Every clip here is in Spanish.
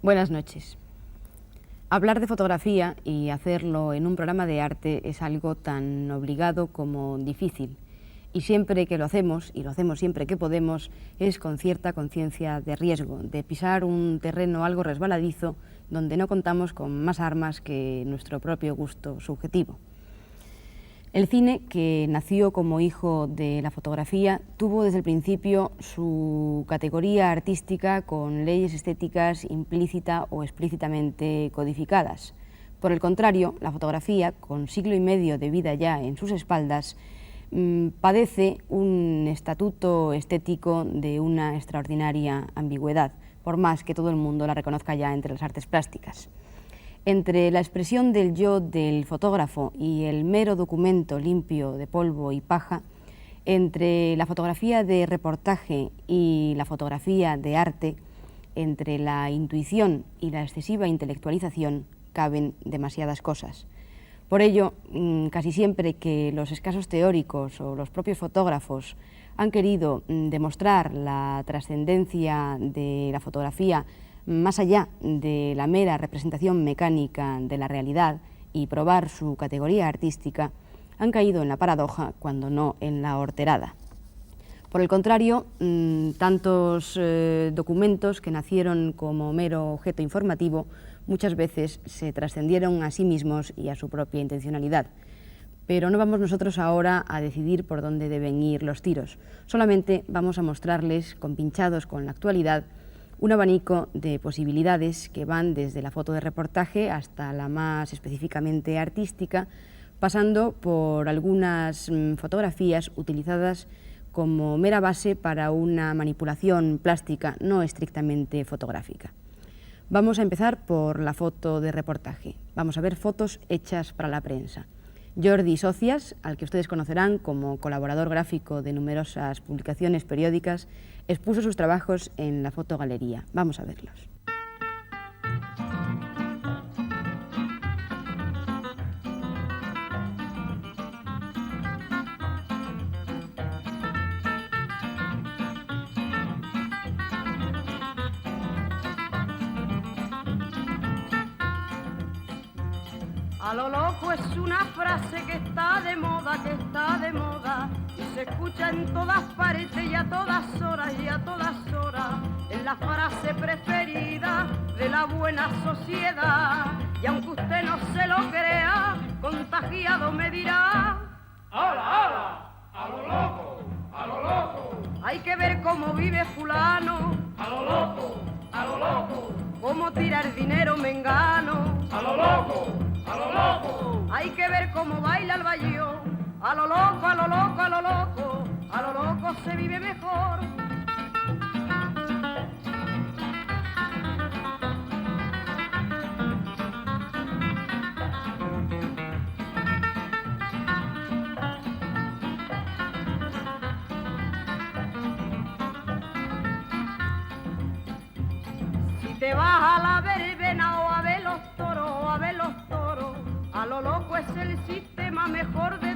Buenas noches. Hablar de fotografía y hacerlo en un programa de arte es algo tan obligado como difícil. Y siempre que lo hacemos, y lo hacemos siempre que podemos, es con cierta conciencia de riesgo, de pisar un terreno algo resbaladizo donde no contamos con más armas que nuestro propio gusto subjetivo. El cine, que nació como hijo de la fotografía, tuvo desde el principio su categoría artística con leyes estéticas implícita o explícitamente codificadas. Por el contrario, la fotografía, con siglo y medio de vida ya en sus espaldas, padece un estatuto estético de una extraordinaria ambigüedad, por más que todo el mundo la reconozca ya entre las artes plásticas. Entre la expresión del yo del fotógrafo y el mero documento limpio de polvo y paja, entre la fotografía de reportaje y la fotografía de arte, entre la intuición y la excesiva intelectualización, caben demasiadas cosas. Por ello, casi siempre que los escasos teóricos o los propios fotógrafos han querido demostrar la trascendencia de la fotografía más allá de la mera representación mecánica de la realidad y probar su categoría artística, han caído en la paradoja, cuando no en la horterada. Por el contrario, tantos documentos que nacieron como mero objeto informativo muchas veces se trascendieron a sí mismos y a su propia intencionalidad. Pero no vamos nosotros ahora a decidir por dónde deben ir los tiros, solamente vamos a mostrarles, compinchados con la actualidad, un abanico de posibilidades que van desde la foto de reportaje hasta la más específicamente artística, pasando por algunas fotografías utilizadas como mera base para una manipulación plástica no estrictamente fotográfica. Vamos a empezar por la foto de reportaje. Vamos a ver fotos hechas para la prensa. Jordi Socias, al que ustedes conocerán como colaborador gráfico de numerosas publicaciones periódicas, expuso sus trabajos en la fotogalería. Vamos a verlos. A lo loco es una frase que está de moda, y se escucha en todas partes y a todas horas, es la frase preferida de la buena sociedad, y aunque usted no se lo crea, contagiado me dirá: ¡Hala, hala! ¡A lo loco! ¡A lo loco! Hay que ver cómo vive fulano, ¡A lo loco! ¡A lo loco! cómo tira el dinero mengano, ¡A lo loco! ¡A lo loco! hay que ver cómo baila el bayón, a lo loco, a lo loco, a lo loco, a lo loco se vive mejor. Si te vas a la verbena o a ver los toros, a lo loco es el sistema mejor de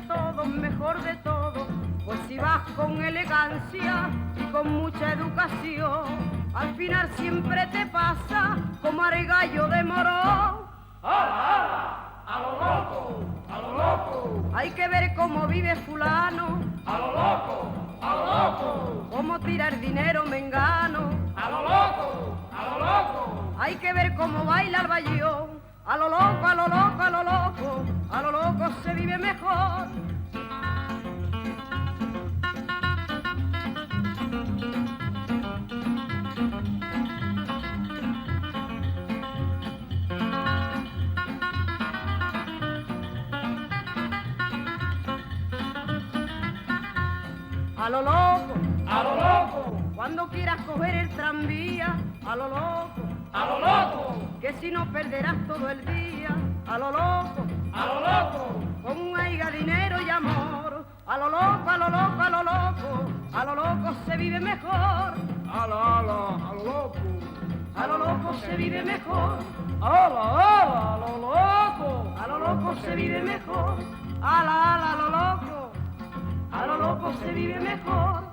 todo, pues si vas con elegancia y con mucha educación, al final siempre te pasa como al gallo de Morón. ¡Hala, hala! ¡A lo loco! ¡A lo loco! Hay que ver cómo vive fulano, ¡A lo loco! ¡A lo loco! cómo tira el dinero mengano, ¡A lo loco! ¡A lo loco! hay que ver cómo baila el bayón, a lo loco, a lo loco, a lo loco, a lo loco se vive mejor. A lo loco, ¡A lo loco! cuando quieras coger el tranvía, a lo loco, ¡A lo loco! que si no perderás todo el día, a lo loco, ¡A lo loco! con haya dinero y amor, a lo loco, a lo loco, a lo loco, a lo loco se vive mejor, ¡Hala, hala! ¡A lo loco! a lo loco se vive mejor, ¡Hala, hala! ¡A lo loco! a lo loco se vive mejor, ala, ala, a lo loco se vive mejor.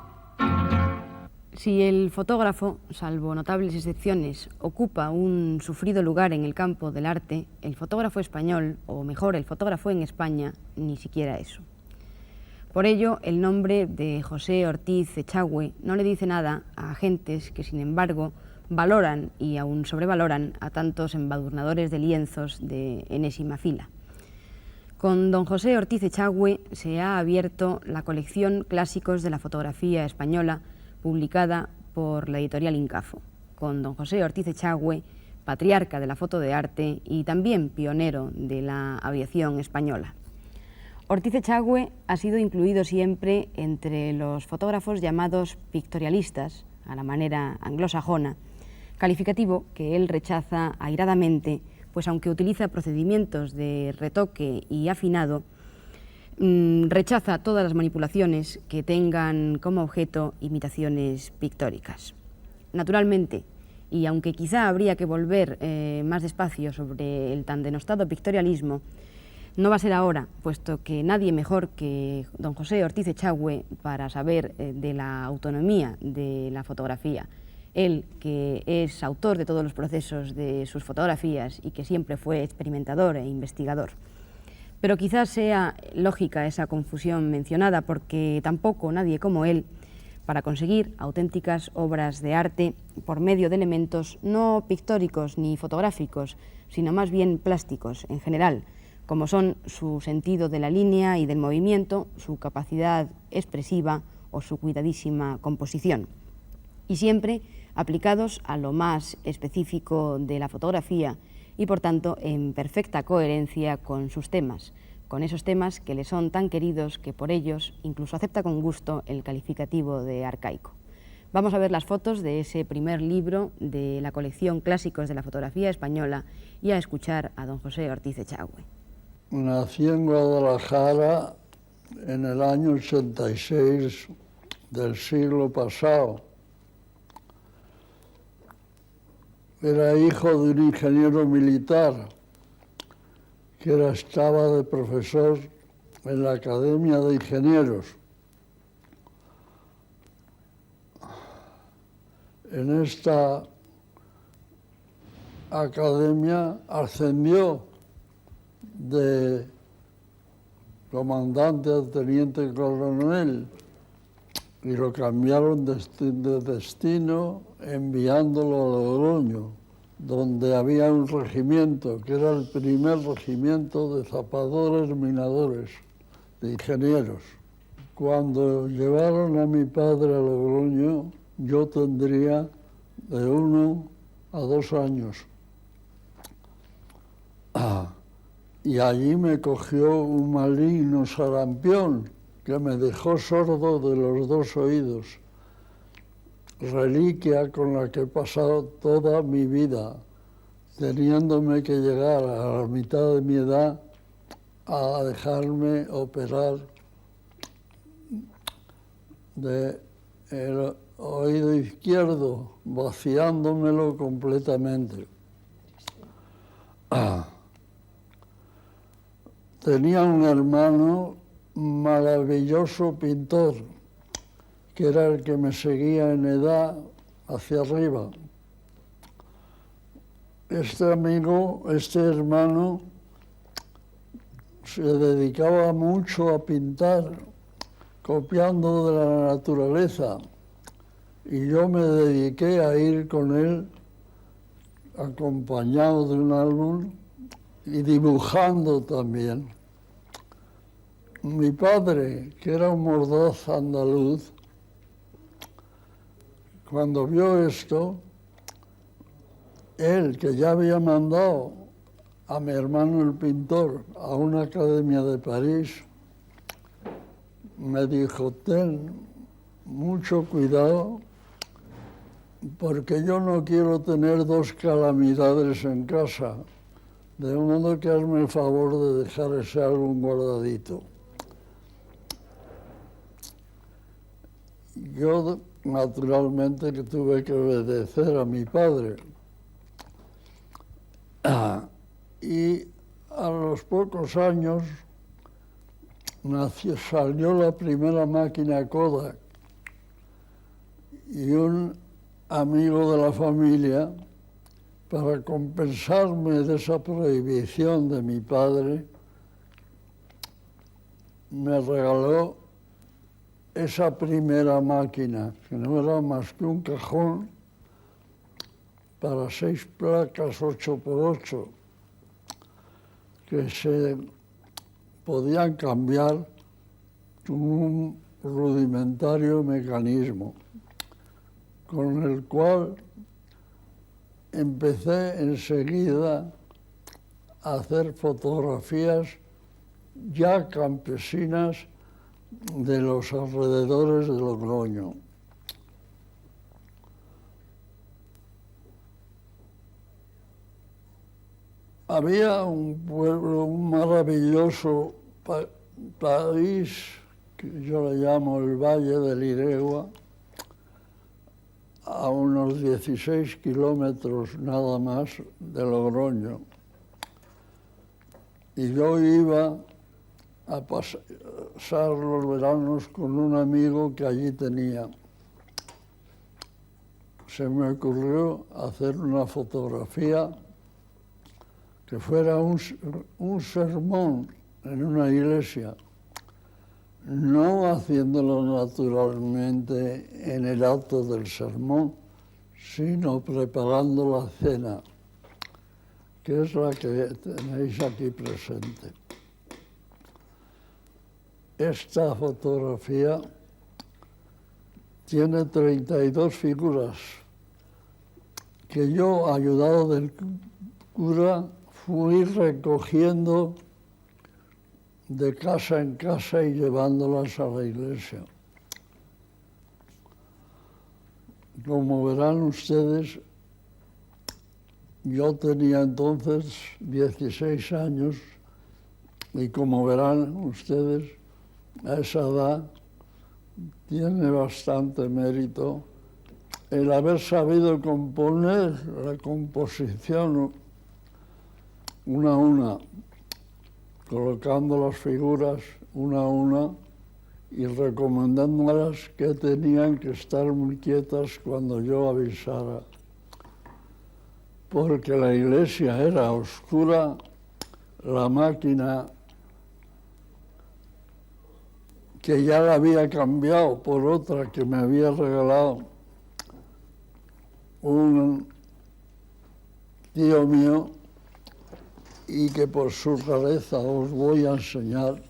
Si el fotógrafo, salvo notables excepciones, ocupa un sufrido lugar en el campo del arte, el fotógrafo español, o mejor, el fotógrafo en España, ni siquiera eso. Por ello, el nombre de José Ortiz Echagüe no le dice nada a agentes que, sin embargo, valoran y aún sobrevaloran a tantos embadurnadores de lienzos de enésima fila. Con don José Ortiz Echagüe se ha abierto la colección Clásicos de la Fotografía Española, publicada por la editorial Incafo, con don José Ortiz Echagüe, patriarca de la foto de arte y también pionero de la aviación española. Ortiz Echagüe ha sido incluido siempre entre los fotógrafos llamados pictorialistas, a la manera anglosajona, calificativo que él rechaza airadamente, pues aunque utiliza procedimientos de retoque y afinado, rechaza todas las manipulaciones que tengan como objeto imitaciones pictóricas. Naturalmente, y aunque quizá habría que volver más despacio sobre el tan denostado pictorialismo, no va a ser ahora, puesto que nadie mejor que don José Ortiz Echagüe para saber de la autonomía de la fotografía. Él, que es autor de todos los procesos de sus fotografías y que siempre fue experimentador e investigador. Pero quizás sea lógica esa confusión mencionada, porque tampoco nadie como él, para conseguir auténticas obras de arte por medio de elementos no pictóricos ni fotográficos, sino más bien plásticos en general, como son su sentido de la línea y del movimiento, su capacidad expresiva o su cuidadísima composición. Y siempre aplicados a lo más específico de la fotografía y, por tanto, en perfecta coherencia con sus temas, con esos temas que le son tan queridos que por ellos incluso acepta con gusto el calificativo de arcaico. Vamos a ver las fotos de ese primer libro de la colección Clásicos de la Fotografía Española y a escuchar a don José Ortiz Echagüe. Nací en Guadalajara en el año 86 del siglo pasado. Era hijo de un ingeniero militar que estaba de profesor en la Academia de Ingenieros. En esta academia ascendió de comandante a teniente coronel y lo cambiaron de destino enviándolo a Logroño, donde había un regimiento, que era el primer regimiento de zapadores minadores, de ingenieros. Cuando llevaron a mi padre a Logroño, yo tendría de 1 a 2 años. Y allí me cogió un maligno sarampión que me dejó sordo de los 2 oídos. Reliquia con la que he pasado toda mi vida, teniéndome que llegar a la mitad de mi edad a dejarme operar del oído izquierdo, vaciándomelo completamente. Tenía un hermano maravilloso pintor, que era el que me seguía en edad hacia arriba. Este hermano, se dedicaba mucho a pintar, copiando de la naturaleza, y yo me dediqué a ir con él, acompañado de un álbum, y dibujando también. Mi padre, que era un mordaz andaluz, cuando vio esto, él, que ya había mandado a mi hermano el pintor a una academia de París, me dijo: ten mucho cuidado, porque yo no quiero tener 2 calamidades en casa, de modo que hazme el favor de dejar ese álbum guardadito. Yo, naturalmente, que tuve que obedecer a mi padre. Y a los pocos años salió la primera máquina Kodak. y un amigo de la familia, para compensarme de esa prohibición de mi padre, me regaló esa primera máquina, que no era más que un cajón para 6 placas 8x8, que se podían cambiar con un rudimentario mecanismo, con el cual empecé enseguida a hacer fotografías ya campesinas de los alrededores de Logroño. Había un pueblo, un maravilloso país, que yo le llamo el Valle del Iregua, a unos 16 kilómetros nada más de Logroño. Y yo iba a pasar los veranos con un amigo que allí tenía. Se me ocurrió hacer una fotografía que fuera un sermón en una iglesia, no haciéndolo naturalmente en el acto del sermón, sino preparando la cena, que es la que tenéis aquí presente. Esta fotografía tiene 32 figuras que yo, ayudado del cura, fui recogiendo de casa en casa y llevándolas a la iglesia. Como verán ustedes, yo tenía entonces 16 años y como verán ustedes, a esa edad tiene bastante mérito el haber sabido componer la composición una a una, colocando las figuras una a una y recomendándolas que tenían que estar muy quietas cuando yo avisara, porque la iglesia era oscura, la máquina, que ya la había cambiado por otra que me había regalado un tío mío y que por su rareza os voy a enseñar.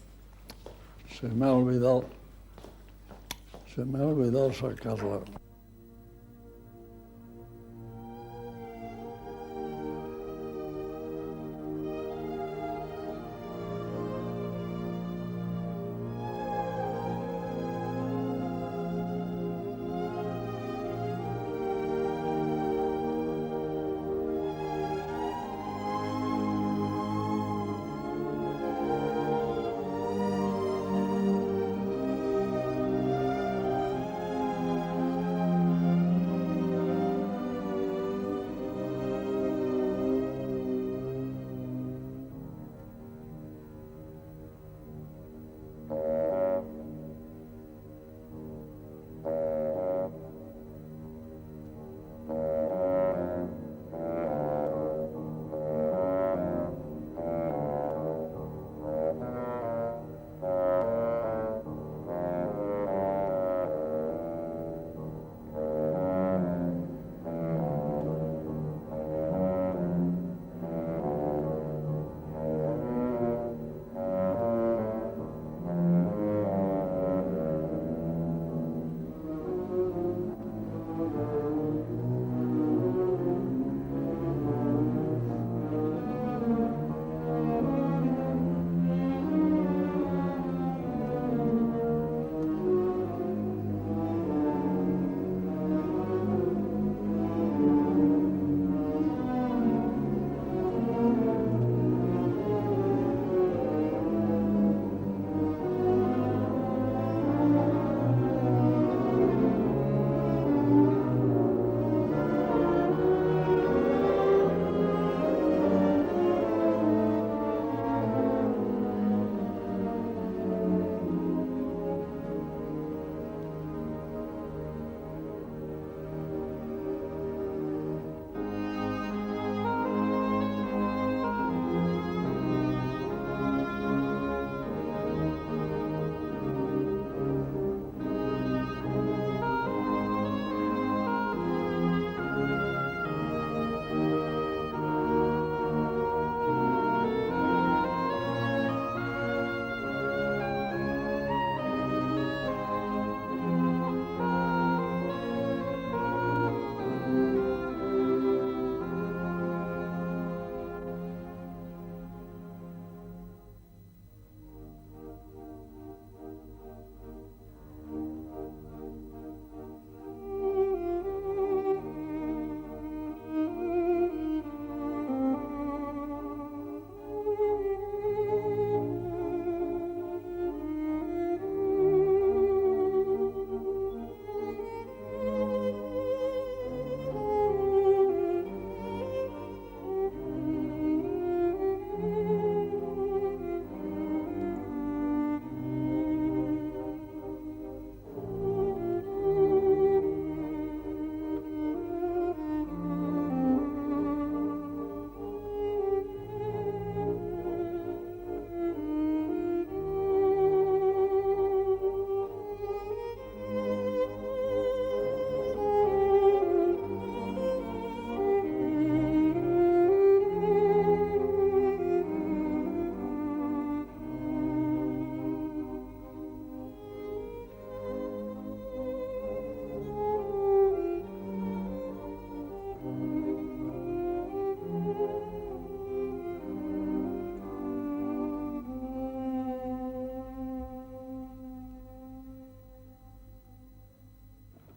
Se me ha olvidado sacarla.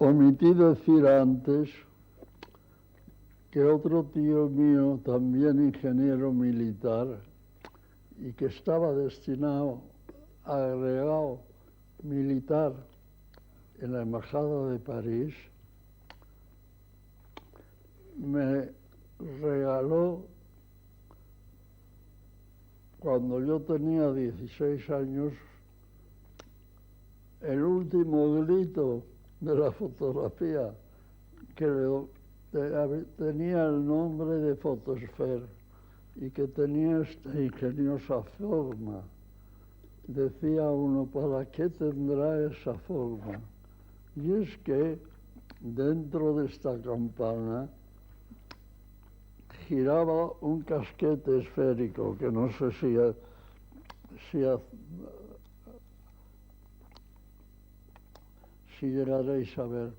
Omití decir antes que otro tío mío, también ingeniero militar, y que estaba destinado, agregado militar en la Embajada de París, me regaló, cuando yo tenía 16 años, el último grito de la fotografía, que tenía el nombre de Photosphère y que tenía esta ingeniosa forma. Decía uno, ¿para qué tendrá esa forma? Y es que dentro de esta campana giraba un casquete esférico, que no sé si llegaréis a ver.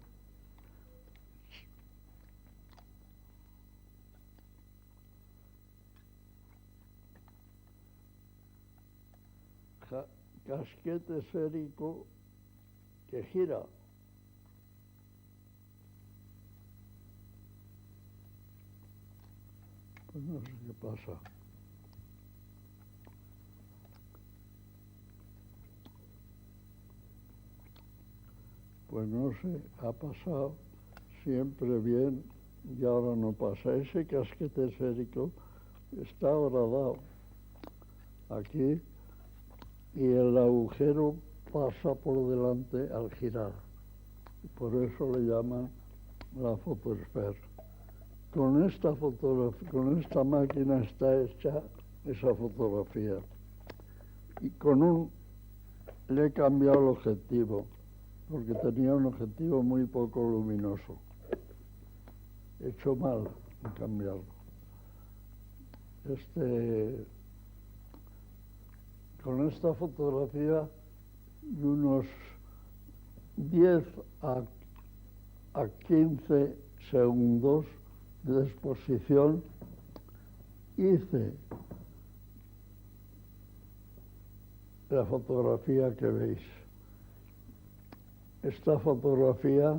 Casquete esférico que gira. Pues no sé qué pasa. Pues no sé, ha pasado siempre bien y ahora no pasa. Ese casquete esférico está horadado aquí y el agujero pasa por delante al girar. Por eso le llaman la Photosphère. Con esta máquina está hecha esa fotografía. Y le he cambiado el objetivo, porque tenía un objetivo muy poco luminoso. He hecho mal en cambiarlo. Con esta fotografía y unos 10 a 15 segundos de exposición hice la fotografía que veis. Esta fotografía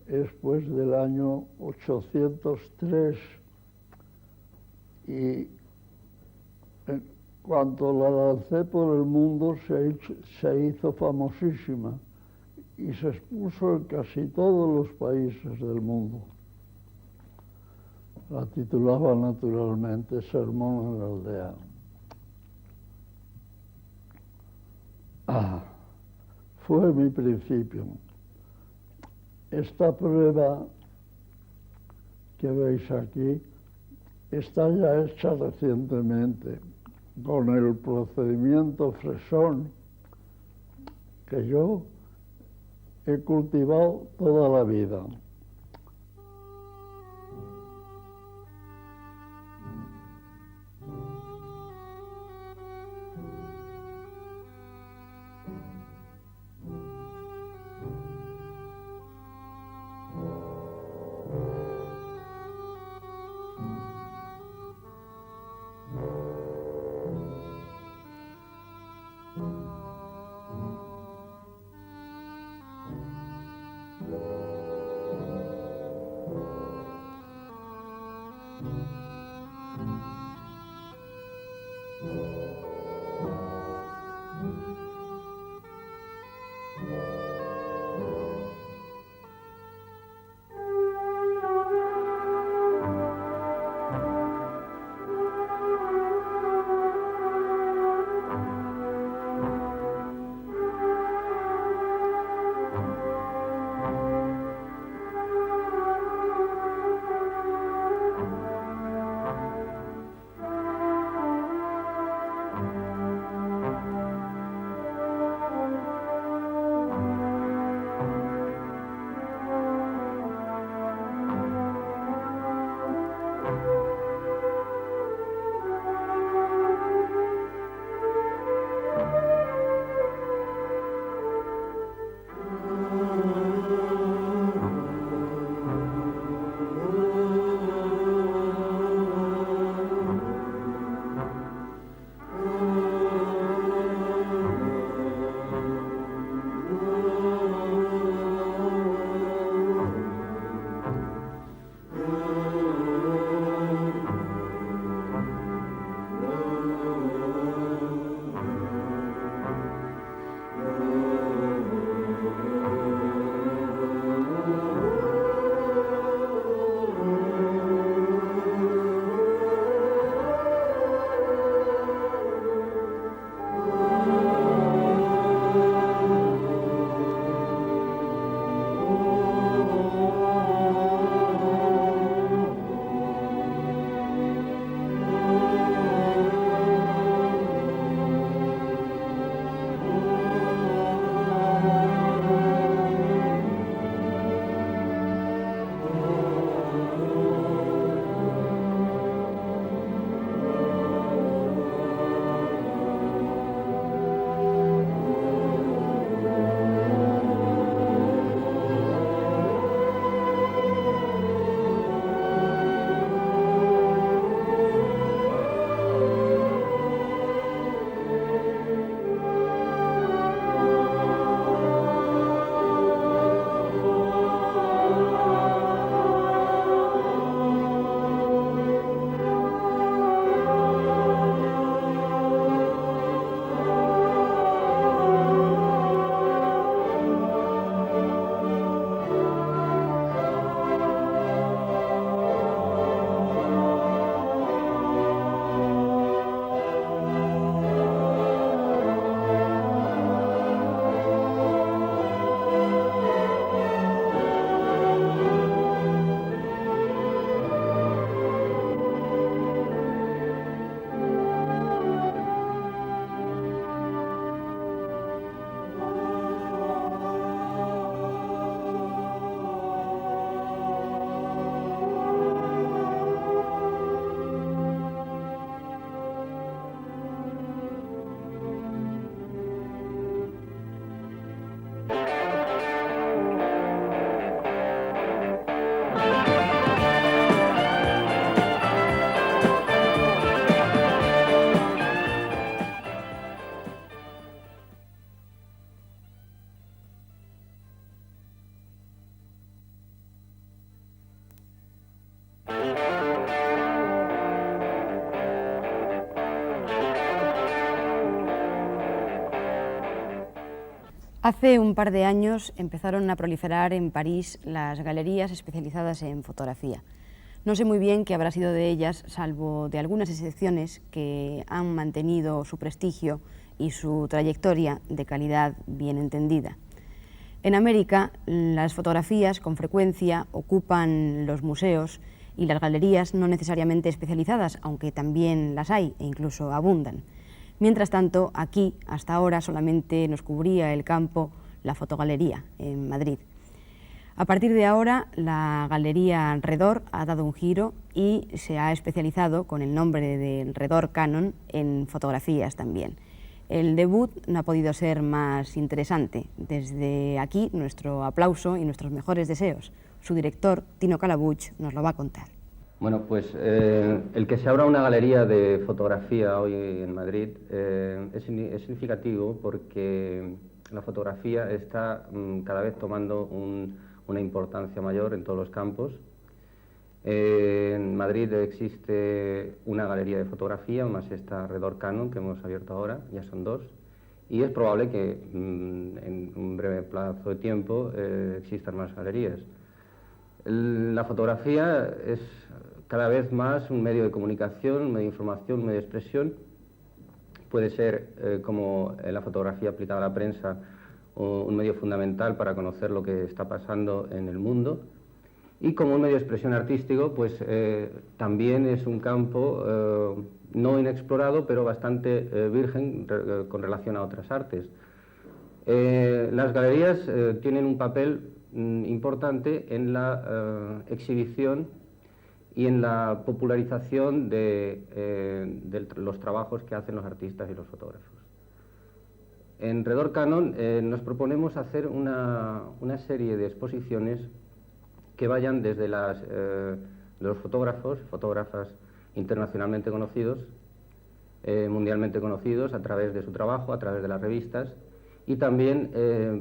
es pues del año 803 y en cuanto la lancé por el mundo se hizo famosísima y se expuso en casi todos los países del mundo. La titulaba naturalmente Sermón en la aldea. Fue mi principio. Esta prueba que veis aquí está ya hecha recientemente con el procedimiento fresón que yo he cultivado toda la vida. Hace un par de años empezaron a proliferar en París las galerías especializadas en fotografía. No sé muy bien qué habrá sido de ellas, salvo de algunas excepciones que han mantenido su prestigio y su trayectoria de calidad bien entendida. En América, las fotografías con frecuencia ocupan los museos y las galerías no necesariamente especializadas, aunque también las hay e incluso abundan. Mientras tanto, aquí, hasta ahora, solamente nos cubría el campo la Fotogalería, en Madrid. A partir de ahora, la Galería Redor ha dado un giro y se ha especializado, con el nombre de Redor Canon, en fotografías también. El debut no ha podido ser más interesante. Desde aquí, nuestro aplauso y nuestros mejores deseos. Su director, Tino Calabuig, nos lo va a contar. Bueno, pues el que se abra una galería de fotografía hoy en Madrid es significativo porque la fotografía está cada vez tomando una importancia mayor en todos los campos. En Madrid existe una galería de fotografía, más esta Redor Canon que hemos abierto ahora, ya son dos, y es probable que en un breve plazo de tiempo existan más galerías. La fotografía es cada vez más un medio de comunicación, un medio de información, un medio de expresión. Puede ser, como la fotografía aplicada a la prensa, un medio fundamental para conocer lo que está pasando en el mundo. Y como un medio de expresión artístico, pues también es un campo no inexplorado, pero bastante virgen con relación a otras artes. Las galerías tienen un papel importante en la exhibición y en la popularización de los trabajos que hacen los artistas y los fotógrafos. En Redor Canon nos proponemos hacer una serie de exposiciones que vayan desde los fotógrafas internacionalmente conocidos, mundialmente conocidos, a través de su trabajo, a través de las revistas, y también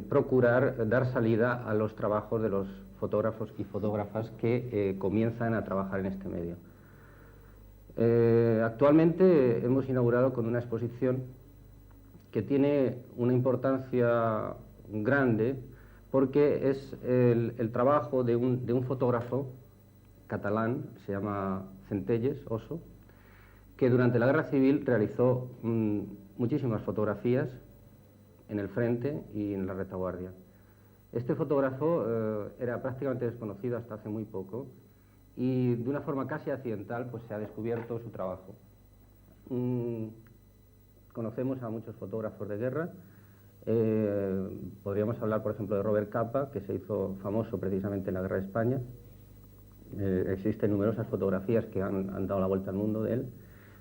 procurar dar salida a los trabajos de los fotógrafos y fotógrafas que comienzan a trabajar en este medio. Actualmente hemos inaugurado con una exposición que tiene una importancia grande porque es el trabajo de un fotógrafo catalán, se llama Centelles Oso, que durante la Guerra Civil realizó muchísimas fotografías en el frente y en la retaguardia. Este fotógrafo era prácticamente desconocido hasta hace muy poco y de una forma casi accidental pues se ha descubierto su trabajo. Conocemos a muchos fotógrafos de guerra. Podríamos hablar, por ejemplo, de Robert Capa, que se hizo famoso precisamente en la Guerra de España. Existen numerosas fotografías que han dado la vuelta al mundo de él,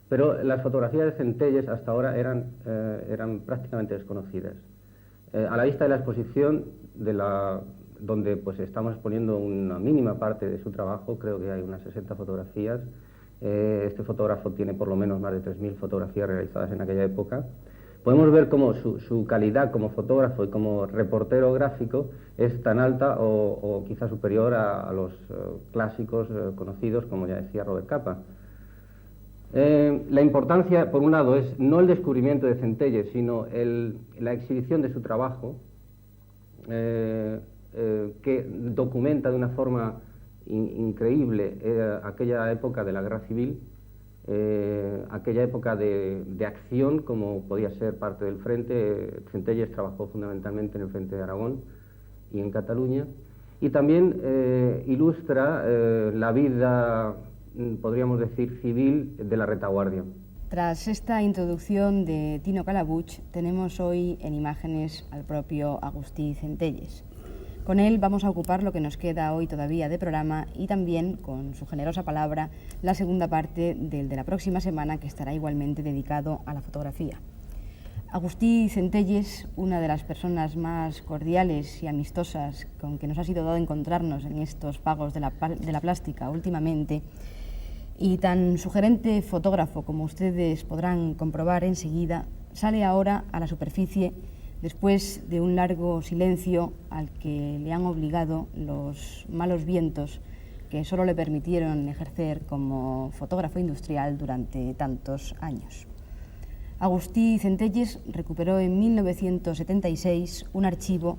pero las fotografías de Centelles hasta ahora eran prácticamente desconocidas. A la vista de la exposición, donde pues estamos exponiendo una mínima parte de su trabajo, creo que hay unas 60 fotografías. Este fotógrafo tiene por lo menos más de 3.000 fotografías realizadas en aquella época. Podemos ver cómo su calidad como fotógrafo y como reportero gráfico es tan alta o quizá superior a los clásicos conocidos, como ya decía Robert Capa. La importancia, por un lado, es no el descubrimiento de Centelles, sino la exhibición de su trabajo, que documenta de una forma increíble aquella época de la Guerra Civil, aquella época de acción, como podía ser parte del frente. Centelles trabajó fundamentalmente en el frente de Aragón y en Cataluña, y también ilustra la vida, podríamos decir, civil de la retaguardia. Tras esta introducción de Tino Calabuig, tenemos hoy en imágenes al propio Agustí Centelles. Con él vamos a ocupar lo que nos queda hoy todavía de programa y también, con su generosa palabra, la segunda parte del de la próxima semana, que estará igualmente dedicado a la fotografía. Agustí Centelles, una de las personas más cordiales y amistosas con que nos ha sido dado encontrarnos en estos pagos de la plástica últimamente, y tan sugerente fotógrafo como ustedes podrán comprobar enseguida, sale ahora a la superficie después de un largo silencio al que le han obligado los malos vientos que solo le permitieron ejercer como fotógrafo industrial durante tantos años. Agustí Centelles recuperó en 1976 un archivo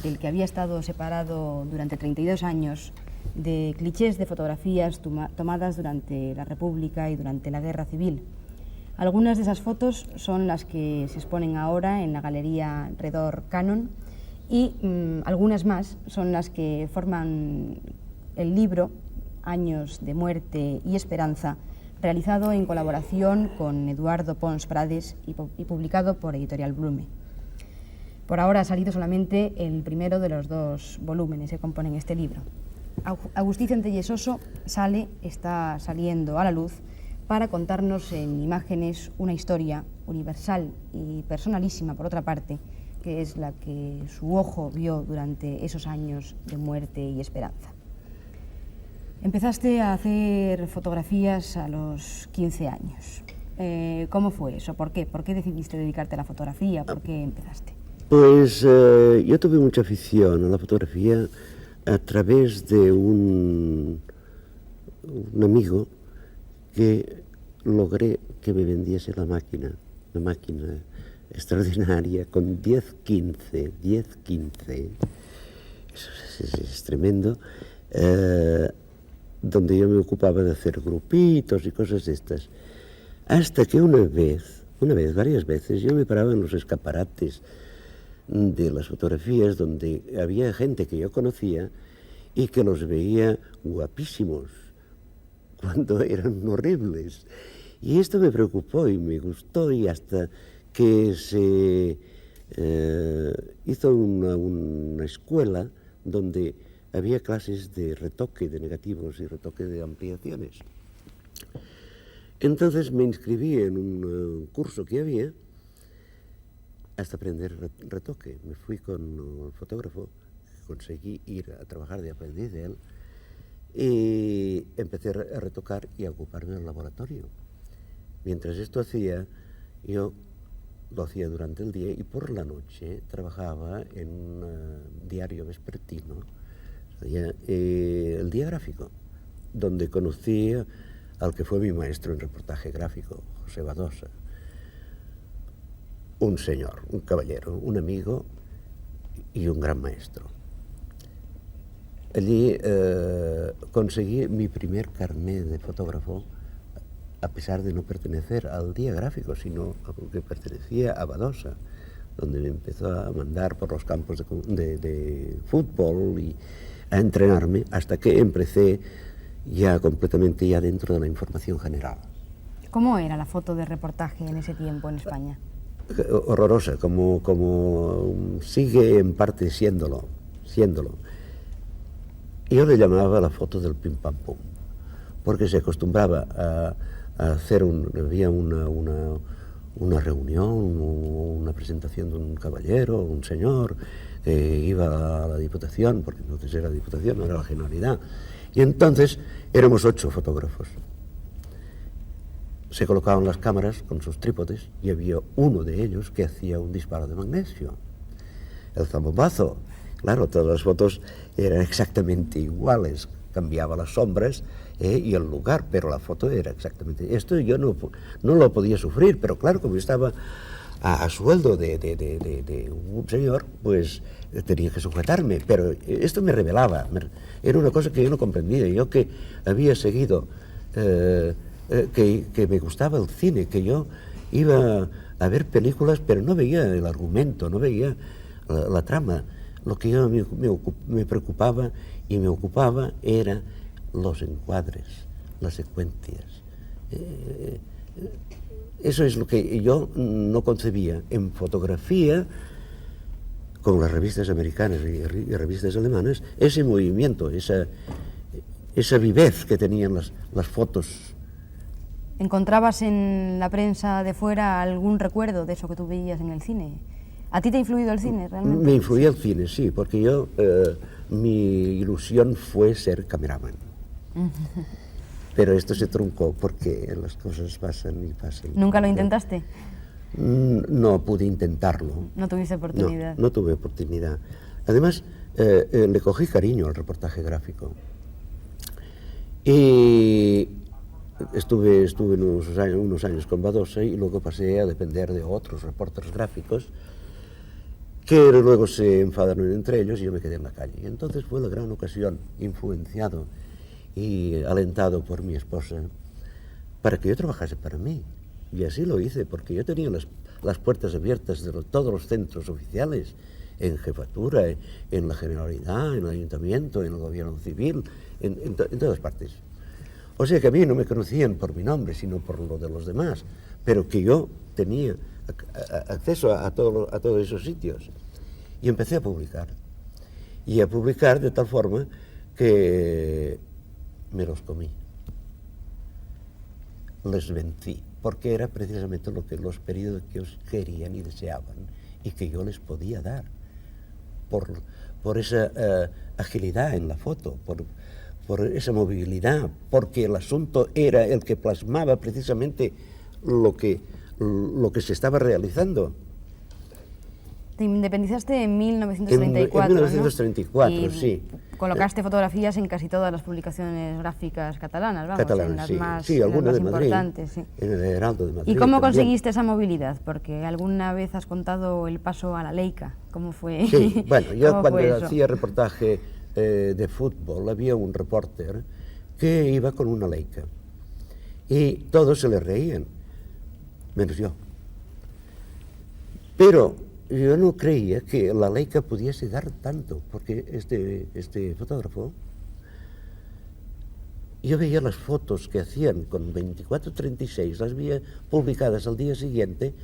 del que había estado separado durante 32 años de clichés de fotografías tomadas durante la República y durante la Guerra Civil. Algunas de esas fotos son las que se exponen ahora en la Galería Redor Canon y algunas más son las que forman el libro Años de muerte y esperanza, realizado en colaboración con Eduardo Pons Prades y publicado por Editorial Blume. Por ahora ha salido solamente el primero de los 2 volúmenes que componen este libro. Agustí Centelles Oso está saliendo a la luz para contarnos en imágenes una historia universal y personalísima, por otra parte, que es la que su ojo vio durante esos años de muerte y esperanza. Empezaste a hacer fotografías a los 15 años. ¿Cómo fue eso? ¿Por qué? ¿Por qué decidiste dedicarte a la fotografía? ¿Por qué empezaste? Pues yo tuve mucha afición a la fotografía a través de un amigo que logré que me vendiese la máquina, una máquina extraordinaria con 10-15, eso es tremendo, donde yo me ocupaba de hacer grupitos y cosas de estas, hasta que varias veces, yo me paraba en los escaparates de las fotografías donde había gente que yo conocía y que los veía guapísimos cuando eran horribles. Y esto me preocupó y me gustó, y hasta que se hizo una escuela donde había clases de retoque de negativos y retoque de ampliaciones. Entonces me inscribí en un curso que había hasta aprender retoque. Me fui con el fotógrafo, conseguí ir a trabajar de aprendiz de él y empecé a retocar y a ocuparme del laboratorio. Mientras esto hacía, yo lo hacía durante el día y por la noche trabajaba en un diario vespertino, el Día Gráfico, donde conocí al que fue mi maestro en reportaje gráfico, José Badosa. Un señor, un caballero, un amigo y un gran maestro. Allí conseguí mi primer carnet de fotógrafo, a pesar de no pertenecer al Día Gráfico, sino a lo que pertenecía a Badosa, donde me empezó a mandar por los campos de fútbol y a entrenarme, hasta que empecé ya completamente ya dentro de la información general. ¿Cómo era la foto de reportaje en ese tiempo en España? Horrorosa, como sigue en parte siéndolo. Yo le llamaba la foto del pim pam pum, porque se acostumbraba a hacer había una reunión, una presentación de un caballero, un señor, que iba a la Diputación, porque entonces era Diputación, no era la Generalidad, y entonces éramos 8 fotógrafos. Se colocaban las cámaras con sus trípodes y había uno de ellos que hacía un disparo de magnesio, el zambombazo. Claro, todas las fotos eran exactamente iguales, cambiaba las sombras y el lugar, pero la foto era exactamente... Esto yo no lo podía sufrir, pero claro, como estaba a sueldo de un señor, pues tenía que sujetarme, pero esto me rebelaba, era una cosa que yo no comprendía. Yo que había seguido, que me gustaba el cine, que yo iba a ver películas, pero no veía el argumento, no veía la trama. Lo que yo me preocupaba y me ocupaba era los encuadres, las secuencias. Eso es lo que yo no concebía. En fotografía, con las revistas americanas y revistas alemanas, ese movimiento, esa vivez que tenían las fotos. ¿Encontrabas en la prensa de fuera algún recuerdo de eso que tú veías en el cine? ¿A ti te ha influido el cine realmente? Me influía el cine, sí, porque yo, mi ilusión fue ser cameraman. Pero esto se truncó porque las cosas pasan y pasan. ¿Nunca lo intentaste? No pude intentarlo. ¿No tuviste oportunidad? No tuve oportunidad. Además, le cogí cariño al reportaje gráfico. Y estuve unos años con Badosa y luego pasé a depender de otros reporteros gráficos que luego se enfadaron entre ellos y yo me quedé en la calle. Y entonces fue la gran ocasión, influenciado y alentado por mi esposa, para que yo trabajase para mí. Y así lo hice, porque yo tenía las puertas abiertas de todos los centros oficiales, en jefatura, en la Generalidad, en el Ayuntamiento, en el Gobierno Civil, en todas partes. O sea que a mí no me conocían por mi nombre, sino por lo de los demás, pero que yo tenía acceso a todos esos sitios. Y empecé a publicar. Y a publicar de tal forma que me los comí. Les vencí, porque era precisamente lo que los periódicos querían y deseaban, y que yo les podía dar, por esa agilidad en la foto, por esa movilidad, porque el asunto era el que plasmaba precisamente lo que se estaba realizando. Te independizaste en 1934, En 1934, ¿no? sí. Colocaste fotografías en casi todas las publicaciones gráficas catalanas, vamos, en las sí, más, sí, algunas de Madrid, importantes. Sí. en el Heraldo de Madrid. ¿Y cómo también. conseguiste esa movilidad? Porque alguna vez has contado el paso a la Leica. ¿Cómo fue? Sí, bueno, yo ¿Cómo cuando fue eso? hacía reportaje de fútbol, había un reporter que iba con una Leica y todos se le reían, menos yo. Pero yo no creía que la Leica pudiese dar tanto, porque este fotógrafo, yo veía las fotos que hacían con 24-36, las veía publicadas al día siguiente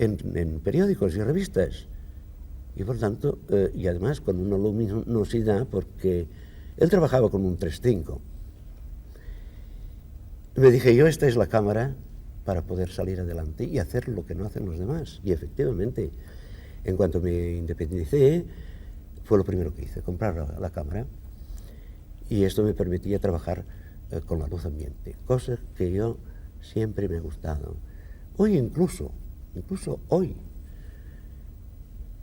en periódicos y revistas. Y por tanto, y además con una luminosidad, porque él trabajaba con un 3.5. Me dije yo, esta es la cámara para poder salir adelante y hacer lo que no hacen los demás. Y efectivamente, en cuanto me independicé, fue lo primero que hice, comprar la cámara. Y esto me permitía trabajar con la luz ambiente, cosa que yo siempre me ha gustado. Hoy incluso hoy,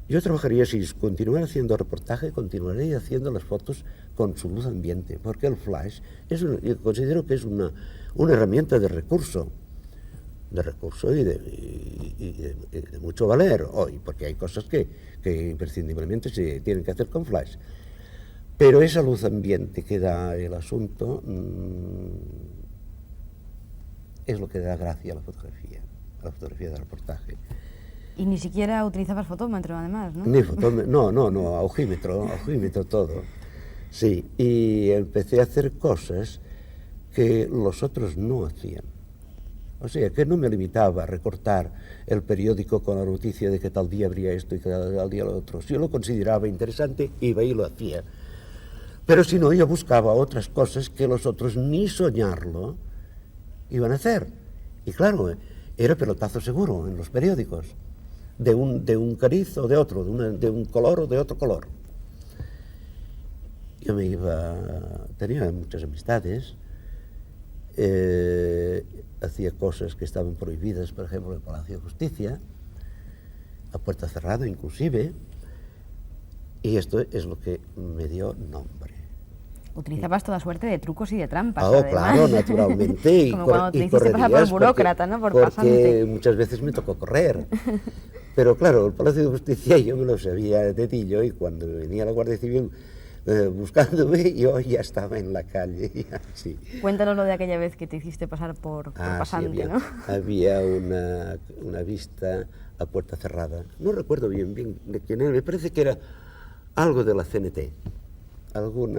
yo trabajaría, si continuara haciendo reportaje, continuaría haciendo las fotos con su luz ambiente, porque el flash yo considero que es una herramienta de recurso y de mucho valer hoy, porque hay cosas que imprescindiblemente se tienen que hacer con flash. Pero esa luz ambiente que da el asunto es lo que da gracia a la fotografía de reportaje. Y ni siquiera utilizabas fotómetro, además, ¿no? Ni fotómetro, no, ojímetro todo. Sí, y empecé a hacer cosas que los otros no hacían. O sea, que no me limitaba a recortar el periódico con la noticia de que tal día habría esto y que tal día lo otro. Si yo lo consideraba interesante, iba y lo hacía. Pero si no, yo buscaba otras cosas que los otros ni soñarlo iban a hacer. Y claro, era pelotazo seguro en los periódicos, de un cariz o de otro, de un color o de otro color. Yo tenía muchas amistades, hacía cosas que estaban prohibidas, por ejemplo, en el Palacio de Justicia, a puerta cerrada inclusive, y esto es lo que me dio nombre. Utilizabas toda suerte de trucos y de trampas, Oh, además. claro, naturalmente. Como cuando te hiciste pasar por burócrata, ¿no? Por pasante. Porque muchas veces me tocó correr. Pero claro, el Palacio de Justicia yo me lo sabía de dedillo, y cuando venía la Guardia Civil buscándome, yo ya estaba en la calle. Así. Cuéntanos lo de aquella vez que te hiciste pasar por pasante, sí, ¿no? Había una vista a puerta cerrada. No recuerdo bien de quién era, me parece que era algo de la CNT. Algún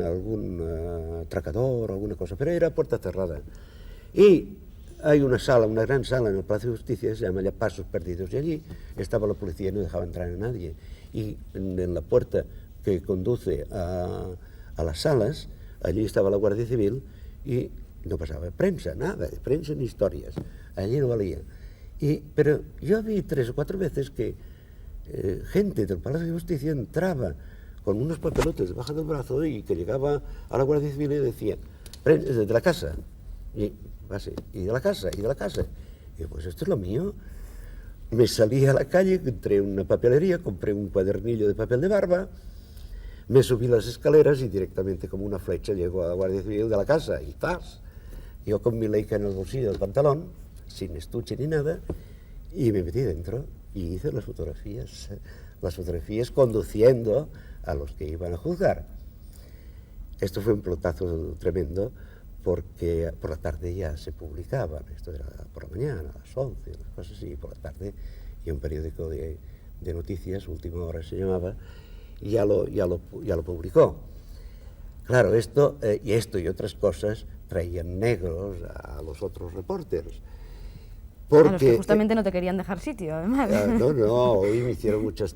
atracador, alguna cosa, pero era puerta cerrada. Y hay una gran sala en el Palacio de Justicia, se llama ya Pasos Perdidos, y allí estaba la policía y no dejaba entrar a nadie. Y en la puerta que conduce a las salas, allí estaba la Guardia Civil y no pasaba prensa, nada, de prensa ni historias, allí no valía. Pero yo vi 3 o 4 veces que gente del Palacio de Justicia entraba con unos papelotes debajo del brazo y que llegaba a la Guardia Civil y decía, de la casa, y de la casa, y de la casa. Y pues esto es lo mío. Me salí a la calle, entré en una papelería, compré un cuadernillo de papel de barba, me subí las escaleras y directamente como una flecha llego a la Guardia Civil de la casa y ¡zas! yo con mi Leica en el bolsillo del pantalón, sin estuche ni nada, y me metí dentro y hice las fotografías conduciendo a los que iban a juzgar. Esto fue un pelotazo tremendo porque por la tarde ya se publicaban, esto era por la mañana, a las 11, las cosas así, y por la tarde, y un periódico de noticias, Última Hora se llamaba, ya lo publicó. Claro, esto y otras cosas traían negros a los otros reporteros. Porque, a los que justamente no te querían dejar sitio, además. No, hoy me hicieron muchas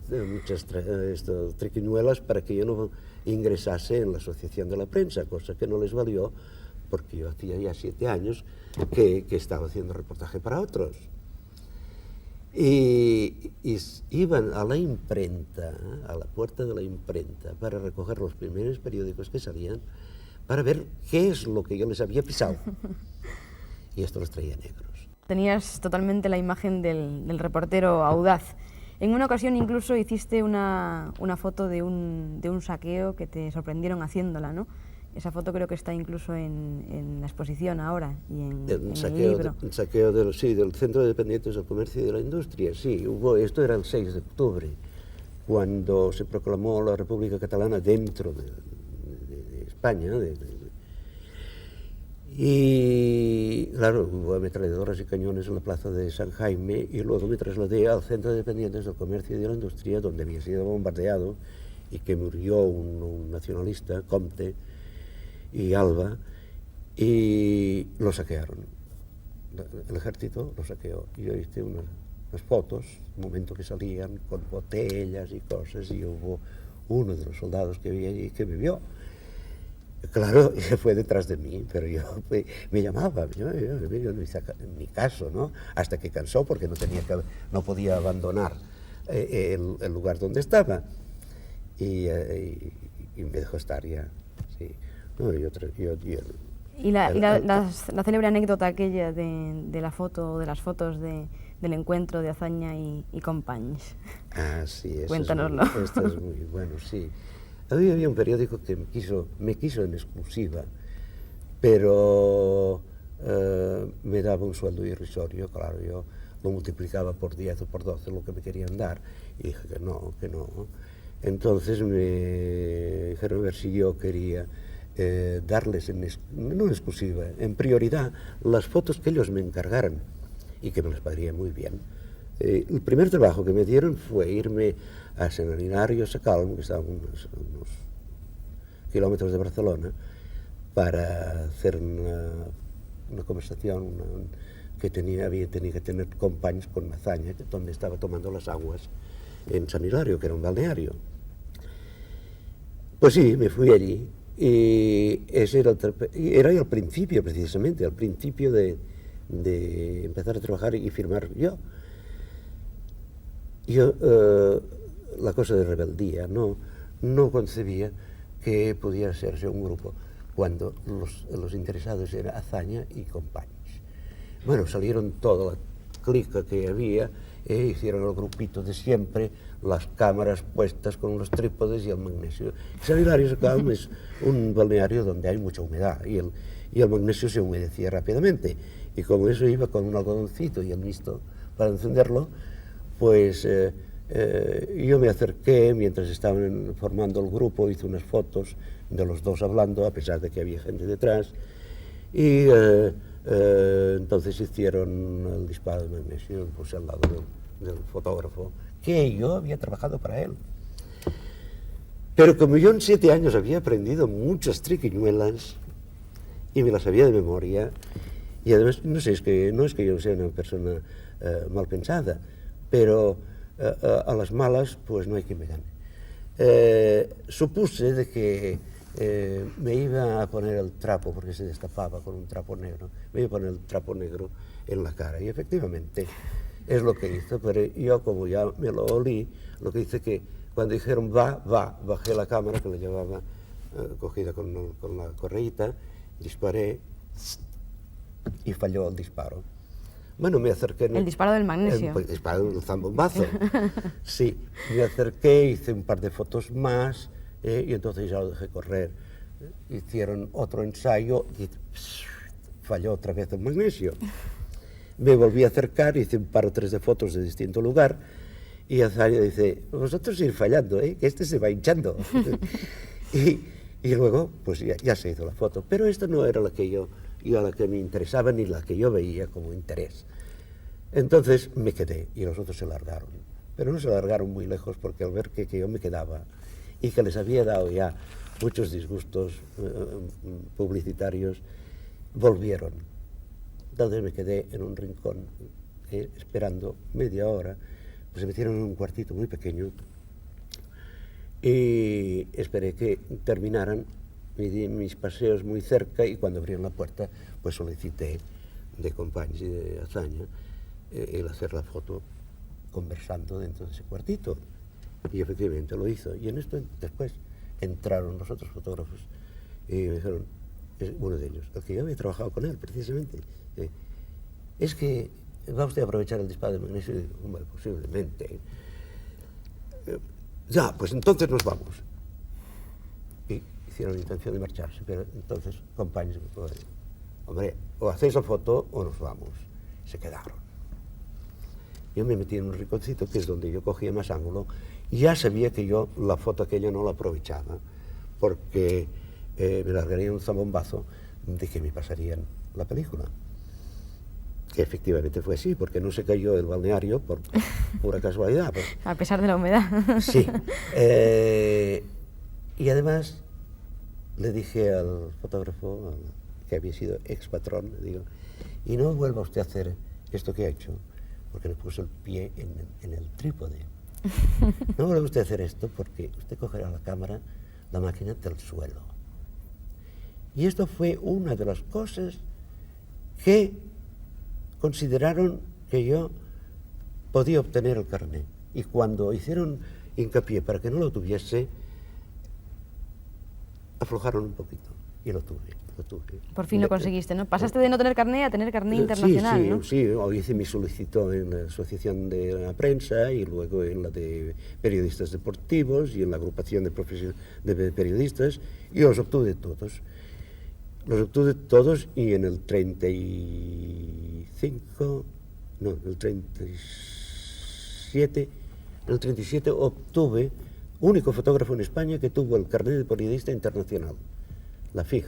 triquiñuelas para que yo no ingresase en la Asociación de la Prensa, cosa que no les valió, porque yo hacía ya 7 años que estaba haciendo reportaje para otros. Y iban a la imprenta, a la puerta de la imprenta, para recoger los primeros periódicos que salían, para ver qué es lo que yo les había pisado. Y esto los traía negros. Tenías totalmente la imagen del reportero audaz. En una ocasión incluso hiciste una foto de un saqueo que te sorprendieron haciéndola, ¿no? Esa foto creo que está incluso en la exposición ahora y en el libro. El saqueo del Centro de Dependientes del Comercio y de la Industria, sí. Esto era el 6 de octubre, cuando se proclamó la República Catalana dentro de España. Y claro, hubo ametralladoras y cañones en la plaza de San Jaime y luego me trasladé al Centro de Dependientes del Comercio y de la Industria, donde había sido bombardeado y que murió un nacionalista, Comte y Alba, y lo saquearon. El ejército lo saqueó. Y yo hice unas fotos, un momento que salían con botellas y cosas, y hubo uno de los soldados que había allí que me vio. Claro, fue detrás de mí, pero me llamaba, yo no hice ni caso, ¿no? Hasta que cansó porque no podía abandonar el lugar donde estaba. Y me dejó estar ya, sí. No, y la célebre anécdota aquella de la foto, de las fotos del encuentro de Azaña y compañeros. Ah, sí, Cuéntanoslo. Esto es muy bueno, sí. Había un periódico que me quiso en exclusiva, pero me daba un sueldo irrisorio, claro, yo lo multiplicaba por 10 o por 12 lo que me querían dar, y dije que no. Entonces me dijeron a ver si yo quería darles, no en exclusiva, en prioridad, las fotos que ellos me encargaran, y que me las pagaría muy bien. El primer trabajo que me dieron fue irme a San Hilarios Sacalm, que estaba a unos kilómetros de Barcelona, para hacer una conversación que había tenido que tener compañeros con Mazaña, donde estaba tomando las aguas en San Hilario, que era un balneario. Pues sí, me fui allí, y ese era el principio, precisamente, al principio de empezar a trabajar y firmar yo. La cosa de rebeldía, no concebía que pudiera serse un grupo cuando los interesados eran Azaña y compañeros. Bueno, salieron toda la clica que había, hicieron el grupito de siempre, las cámaras puestas con los trípodes y el magnesio. San Hilarios Sacalm es un balneario donde hay mucha humedad y el magnesio se humedecía rápidamente, y como eso iba con un algodoncito y el misto para encenderlo, pues yo me acerqué mientras estaban formando el grupo, hice unas fotos de los dos hablando, a pesar de que había gente detrás, y entonces hicieron el disparo de magnesio, puse al lado del fotógrafo, que yo había trabajado para él. Pero como yo en 7 años había aprendido muchas triquiñuelas y me las sabía de memoria, y además no es que yo sea una persona mal pensada, pero a las malas pues no hay quien me gane. Supuse de que me iba a poner el trapo, porque se destapaba con un trapo negro, me iba a poner el trapo negro en la cara, y efectivamente es lo que hizo, pero yo, como ya me lo olí, lo que hice que cuando dijeron bajé la cámara que la llevaba cogida con la correíta, disparé y falló el disparo. Bueno, me acerqué... El disparo del magnesio. El disparo del zambombazo. Sí, me acerqué, hice un par de fotos más, y entonces ya lo dejé correr. Hicieron otro ensayo y falló otra vez el magnesio. Me volví a acercar, hice un par o tres de fotos de distinto lugar, y Azaña dice, vosotros ir fallando, que este se va hinchando. y luego, pues ya se hizo la foto. Pero esta no era la que la que me interesaba, ni la que yo veía como interés. Entonces me quedé, y los otros se largaron. Pero no se largaron muy lejos, porque al ver que yo me quedaba, y que les había dado ya muchos disgustos publicitarios, volvieron. Entonces me quedé en un rincón, esperando media hora. Pues se metieron en un cuartito muy pequeño y esperé que terminaran mis paseos muy cerca, y cuando abrieron la puerta pues solicité de Companys y de Azaña el hacer la foto conversando dentro de ese cuartito, y efectivamente lo hizo. Y en esto después entraron los otros fotógrafos y me dijeron, uno de ellos, el que yo había trabajado con él precisamente, es que ¿va usted a aprovechar el disparo de magnesio? Y digo, hombre, posiblemente. Ya, pues entonces nos vamos. Y hicieron la intención de marcharse, pero entonces, Companys, hombre, o hacéis la foto o nos vamos. Se quedaron. Yo me metí en un rinconcito, que es donde yo cogía más ángulo, y ya sabía que yo la foto aquella no la aprovechaba, porque me largaría un zambombazo de que me pasarían la película. Que efectivamente fue así, porque no se cayó el balneario por pura casualidad. Pues. A pesar de la humedad. Sí. Y además le dije al fotógrafo, que había sido ex patrón, le digo, y no vuelva usted a hacer esto que ha hecho, porque le puso el pie en el trípode. No vuelva usted a hacer esto, porque usted cogerá la cámara, la máquina del suelo. Y esto fue una de las cosas que consideraron que yo podía obtener el carné. Y cuando hicieron hincapié para que no lo tuviese, aflojaron un poquito. Y lo tuve. Por fin lo conseguiste, ¿no? Pasaste de no tener carné a tener carné internacional, sí, ¿no? Sí, hice mi solicitud en la Asociación de la Prensa, y luego en la de Periodistas Deportivos, y en la agrupación de periodistas, y los obtuve todos. Los obtuve todos, y en el 37 obtuve, único fotógrafo en España que tuvo el carnet de periodista internacional, la FIG,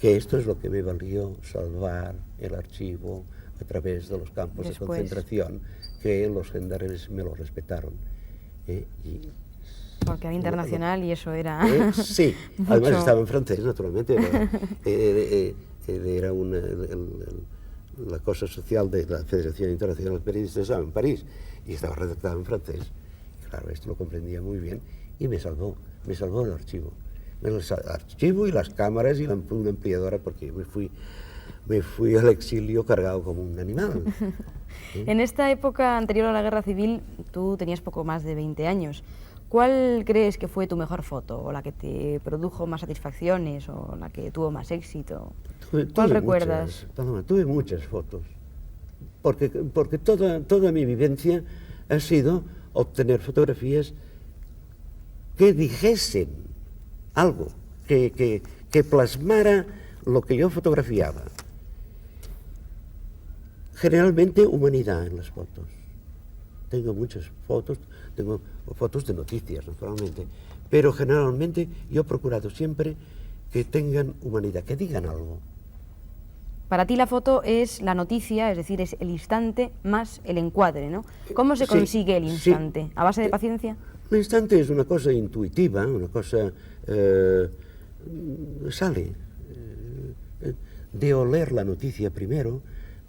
que esto es lo que me valió salvar el archivo a través de los campos de concentración, que los gendarmes me lo respetaron. Porque era internacional y eso era... Sí, además estaba en francés, naturalmente. Era la cosa social de la Federación Internacional de Periodistas, estaba en París, y estaba redactado en francés. Claro, esto lo comprendía muy bien, y me salvó el archivo. El archivo y las cámaras y una ampliadora, porque me fui al exilio cargado como un animal. En esta época anterior a la Guerra Civil, tú tenías poco más de 20 años. ¿Cuál crees que fue tu mejor foto, o la que te produjo más satisfacciones, o la que tuvo más éxito? ¿Cuál recuerdas? Tuve muchas fotos, porque toda mi vivencia ha sido obtener fotografías que dijesen algo, que plasmara lo que yo fotografiaba. Generalmente humanidad en las fotos. Tengo muchas fotos, tengo fotos de noticias, naturalmente, pero generalmente yo he procurado siempre que tengan humanidad, que digan algo. Para ti la foto es la noticia, es decir, es el instante más el encuadre, ¿no? ¿Cómo se consigue el instante? Sí. ¿A base de paciencia? El instante es una cosa intuitiva, una cosa sale de oler la noticia primero,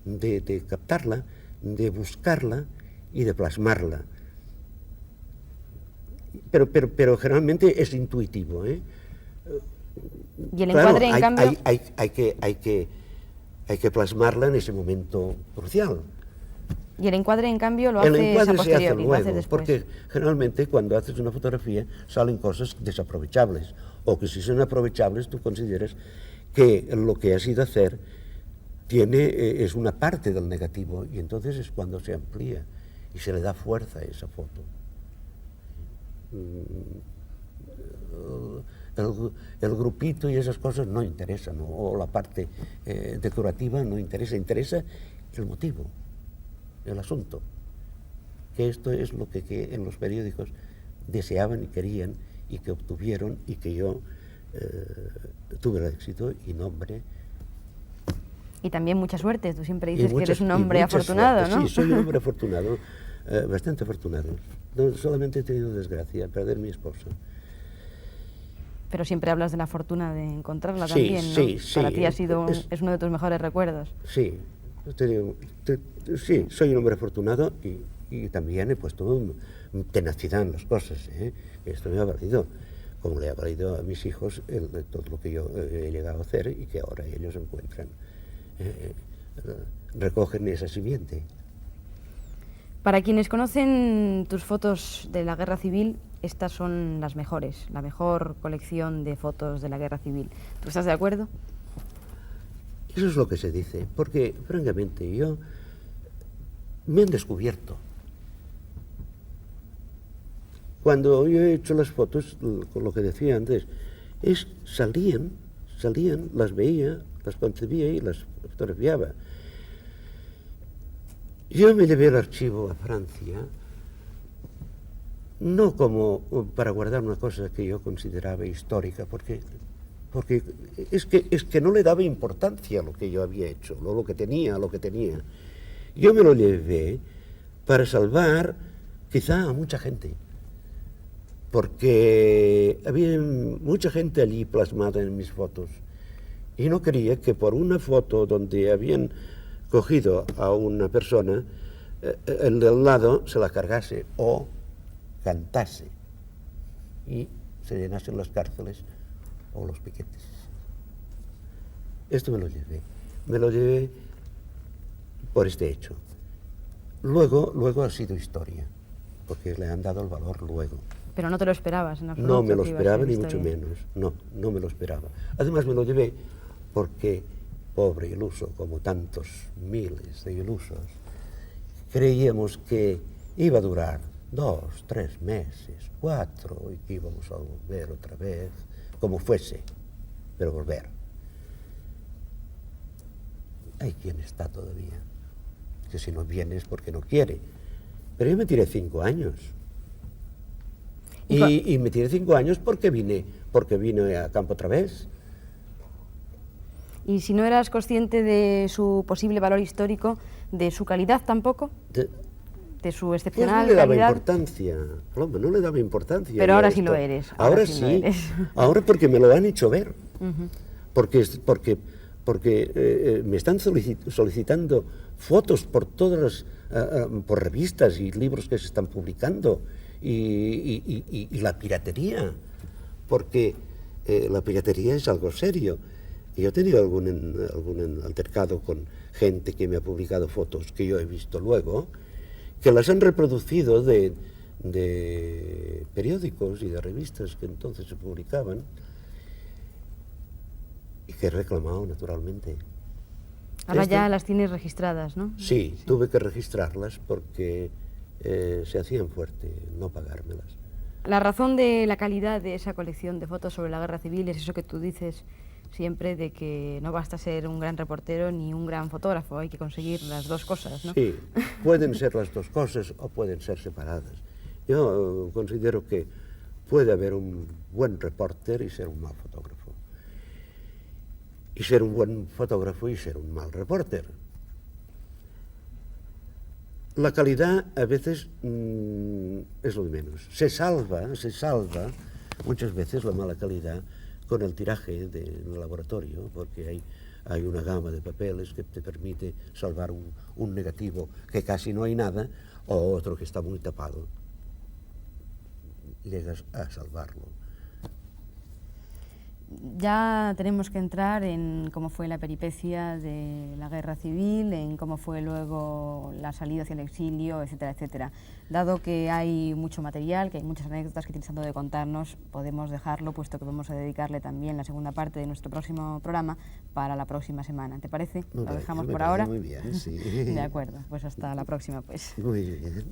de captarla, de buscarla y de plasmarla. Pero generalmente es intuitivo, ¿eh? Y el encuadre, en cambio... Hay que plasmarla en ese momento crucial. Y el encuadre, en cambio, lo haces a posteriori, lo haces después. Porque generalmente cuando haces una fotografía salen cosas desaprovechables, o que si son aprovechables tú consideras que lo que has ido a hacer es una parte del negativo, y entonces es cuando se amplía y se le da fuerza a esa foto. el grupito y esas cosas no interesan, o la parte decorativa no interesa, interesa el motivo, el asunto, que esto es lo que en los periódicos deseaban y querían y que obtuvieron y que yo tuve el éxito y nombre. Y también mucha suerte, tú siempre dices que eres un hombre afortunado, suerte, ¿no? Sí, soy un hombre afortunado, bastante afortunado. No, solamente he tenido desgracia, perder mi esposa. Pero siempre hablas de la fortuna de encontrarla Sí, también, ¿no? sí, sí. Para ti ha sido es uno de tus mejores recuerdos. Sí, sí, soy un hombre afortunado y también he puesto tenacidad en las cosas. Esto me ha valido, como le ha valido a mis hijos todo lo que yo he llegado a hacer y que ahora ellos encuentran, recogen esa simiente. Para quienes conocen tus fotos de la Guerra Civil, estas son las mejores, la mejor colección de fotos de la Guerra Civil. ¿Tú estás de acuerdo? Eso es lo que se dice, porque francamente me han descubierto. Cuando yo he hecho las fotos, con lo que decía antes, salían, las veía, las concebía y las fotografiaba. Yo me llevé el archivo a Francia, no como para guardar una cosa que yo consideraba histórica, porque es que no le daba importancia a lo que yo había hecho, lo que tenía. Yo me lo llevé para salvar quizá a mucha gente, porque había mucha gente allí plasmada en mis fotos, y no quería que por una foto donde habían cogido a una persona, el del lado se la cargase o cantase y se llenasen las cárceles o los piquetes. Esto me lo llevé por este hecho. Luego ha sido historia, porque le han dado el valor luego. Pero no te lo esperabas en absoluto. No me lo que iba a esperaba, ser ni historia. mucho menos. No me lo esperaba. Además me lo llevé porque, pobre iluso, como tantos miles de ilusos, creíamos que iba a durar 2, 3 meses, 4, y que íbamos a volver otra vez, como fuese, pero volver. Hay quien está todavía, que si no viene es porque no quiere. Pero yo me tiré 5 años. Y me tiré 5 años porque vine a campo otra vez. Y si no eras consciente de su posible valor histórico, de su calidad tampoco, de su Pues excepcional no le daba calidad. importancia, Paloma, no le daba importancia. Pero yo ahora esto. sí lo eres. Ahora sí sí, lo eres. ahora porque me lo han hecho ver. Porque me están solicitando fotos por todas por revistas y libros que se están publicando y la piratería, porque la piratería es algo serio. Y yo he tenido algún altercado con gente que me ha publicado fotos que yo he visto luego, que las han reproducido de periódicos y de revistas que entonces se publicaban y que he reclamado naturalmente. Ahora ya las tienes registradas, ¿no? Sí, tuve que registrarlas porque se hacían fuerte no pagármelas. La razón de la calidad de esa colección de fotos sobre la Guerra Civil es eso que tú dices siempre, de que no basta ser un gran reportero ni un gran fotógrafo, hay que conseguir las dos cosas, ¿no? Sí, pueden ser las dos cosas o pueden ser separadas. Yo considero que puede haber un buen reporter y ser un mal fotógrafo. Y ser un buen fotógrafo y ser un mal reporter. La calidad a veces es lo de menos. Se salva muchas veces la mala calidad con el tiraje del laboratorio, porque hay una gama de papeles que te permite salvar un negativo que casi no hay nada, o otro que está muy tapado. Llegas a salvarlo. Ya tenemos que entrar en cómo fue la peripecia de la Guerra Civil, en cómo fue luego la salida hacia el exilio, etcétera, etcétera. Dado que hay mucho material, que hay muchas anécdotas que tienes tanto de contarnos, podemos dejarlo, puesto que vamos a dedicarle también la segunda parte de nuestro próximo programa para la próxima semana. ¿Te parece? Lo dejamos por ahora. Muy bien, sí. De acuerdo, pues hasta la próxima, pues. Muy bien.